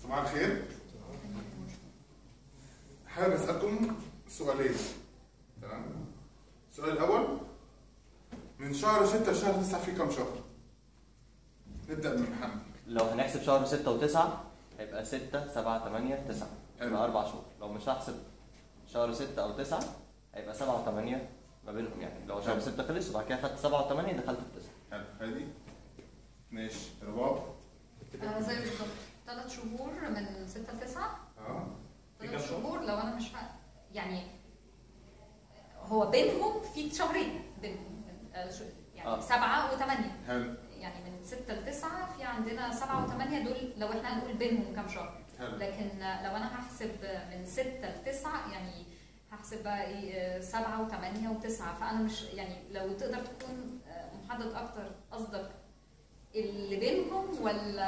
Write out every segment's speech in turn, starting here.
صباح الخير. حابب اسالكم سؤالين. تمام. السؤال الاول، من شهر 6 لشهر 9 في كام شهر؟ نبدا من محمد. لو هنحسب شهر 6 و9 هيبقى 6 7 8 9 يبقى 4 شهور. لو مش هحسب شهر 6 او 9 هيبقى 7 و8 ما بينهم، يعني لو شهر 6 خلص وبعد كده خدت 7 و8 دخلت في 9. حلو. هادي ماشي. رباب زي بالظبط 3 شهور من 6 ل 9. 3 شهور لو انا مش يعني هو بينهم في شهرين يعني 7 و8. حلو. يعني من 6 ل 9 في عندنا 7 و8 دول لو احنا هنقول بينهم كام شهر. حلو. لكن لو انا هحسب من 6 ل 9 يعني هحسب بقى ايه 7 و8 و9. فانا مش يعني لو تقدر تكون محدد اكتر قصدك اللي بينهم ولا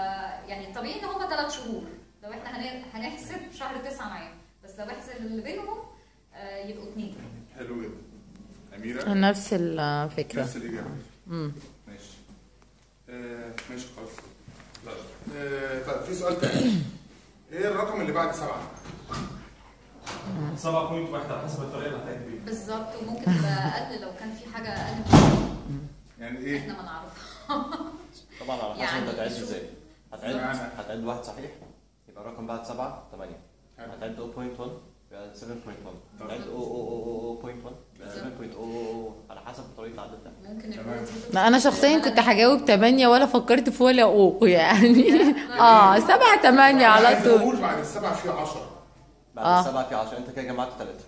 يعني الطبيعي ان هم 3 شهور لو احنا هنحسب شهر 9 معاهم، بس لو احسب اللي بينهم يبقوا 2. حلو جدا. اميره نفس الفكره. نفس الاجابه. ماشي. ماشي خلاص. طيب في سؤال تاني. ايه الرقم اللي بعد 7؟ 7.1 على حسب الطريقه اللي هتعد بيها بالظبط. وممكن تبقى اقل لو كان في حاجه اقل من كده. يعني ايه؟ احنا ما نعرفها. طبعا على حسب يعني انت هتعد ازاي. هتعد واحد صحيح يبقى الرقم بعد 7 8. هتعد 0.1 يبقى 7.1. هتعد 0.0.1 يبقى 7.0 على حسب طريقه العد بتاعك. ممكن لا انا شخصيا كنت هجاوب 8 ولا فكرت في ولا يعني 7 8 على طول. بعد ال7 في 10. بعد ال7 في 10 انت كده جمعت 3.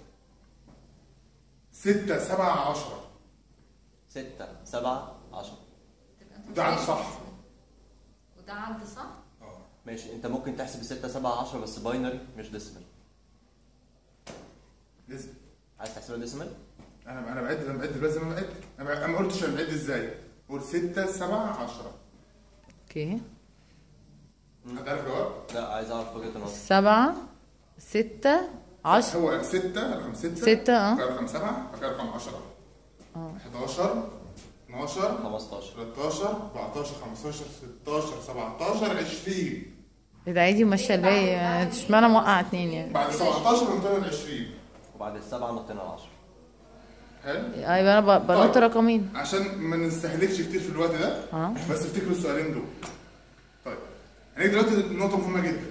6 7 10. 6 7 10. ده عد صح. وده عد صح؟ ماشي. انت ممكن تحسب 6 7 10 بس باينري مش ديسيمال. ديسيمال. عايز تحسبها ديسيمال؟ انا بعد دلوقتي زي ما بعد. انا ما قلتش انا بعد ازاي. قول 6 7 10. اوكي. هتعرف جواب؟ لا عايز اعرف وجهه النظر. 7 6 10. هو 6 رقم 6 6 رقم 7 رقم 10 11 12 15 13 14 15 16 17 20. ده عادي ماشيه الباقي. اشمعنى موقع 2 يعني؟ بعد 17 ننتقل 20 وبعد ال7 نطينا ل 10. حلو. ايوه انا بنط رقمين عشان ما نستهلكش كتير في الوقت ده. بس افتكروا السؤالين دول. طيب هنيجي دلوقتي نقطه مهمه جدا.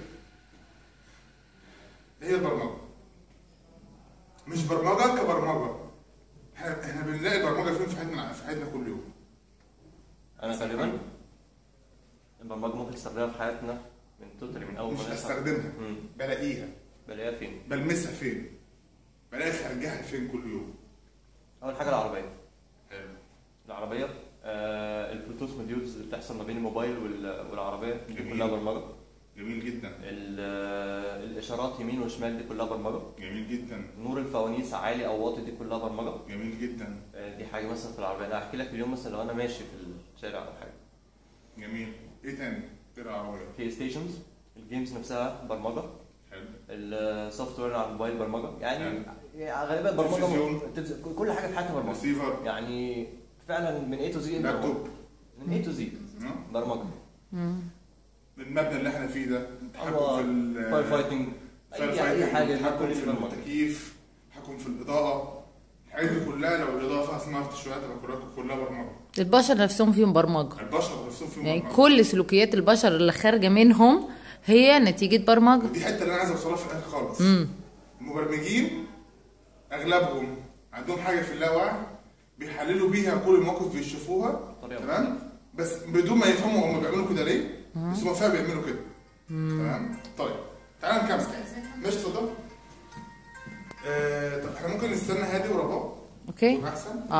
هي البرمجه. مش برمجه كبرمجه. احنا بنلاقي البرمجه فين في حياتنا كل يوم. انا غالبا البرمجه ممكن تستخدمها في حياتنا من توتالي من اول ما مش بستخدمها. بلاقيها. بلاقيها فين؟ بلمسها فين؟ بلاقي خارجها فين كل يوم. اول حاجه العربيه. حلو. العربيه البلوتوث موديولز اللي بتحصل ما بين الموبايل والعربيه دي كلها برمجه. جميل جدا. الاشارات يمين وشمال دي كلها برمجه. جميل جدا. نور الفوانيس عالي او واطي دي كلها برمجه. جميل جدا. دي حاجه مثلا في العربيه. انا هحكي لك اليوم مثلا لو انا ماشي في الشارع او حاجه. جميل. ايه تاني غير العربيه؟ بلاي ستيشنز، الجيمز نفسها برمجه. حلو. السوفت وير على الموبايل برمجه. يعني غالبا برمجه. كل حاجه في حياتنا برمجه. ريسيفر. يعني فعلا من اي تو زي. لابتوب. من اي تو زي برمجه. المبنى اللي احنا فيه ده تحكم في الفاير فايتنج. اي حاجه تحكم في التكييف، تحكم في الاضاءه. الحاجات دي كلها لو الاضاءه فيها سمارت شويه تبقى كلها برمجه. البشر نفسهم فيهم برمجه. البشر نفسهم فيهم يعني برمجه. كل سلوكيات البشر اللي خارجه منهم هي نتيجه برمجه. ودي حته اللي انا عايز اوصلها في الاخر خالص. المبرمجين اغلبهم عندهم حاجه في اللاوعي بيحللوا بيها كل المواقف بيشوفوها. تمام. بس بدون ما يفهموا هم بيعملوا كده ليه. بس هم فعلا بيعملوا كده. تمام. طيب تعالى نكمل. ماشي اتفضل. طب احنا ممكن نستنى هادي ورباب. اوكي. احسن.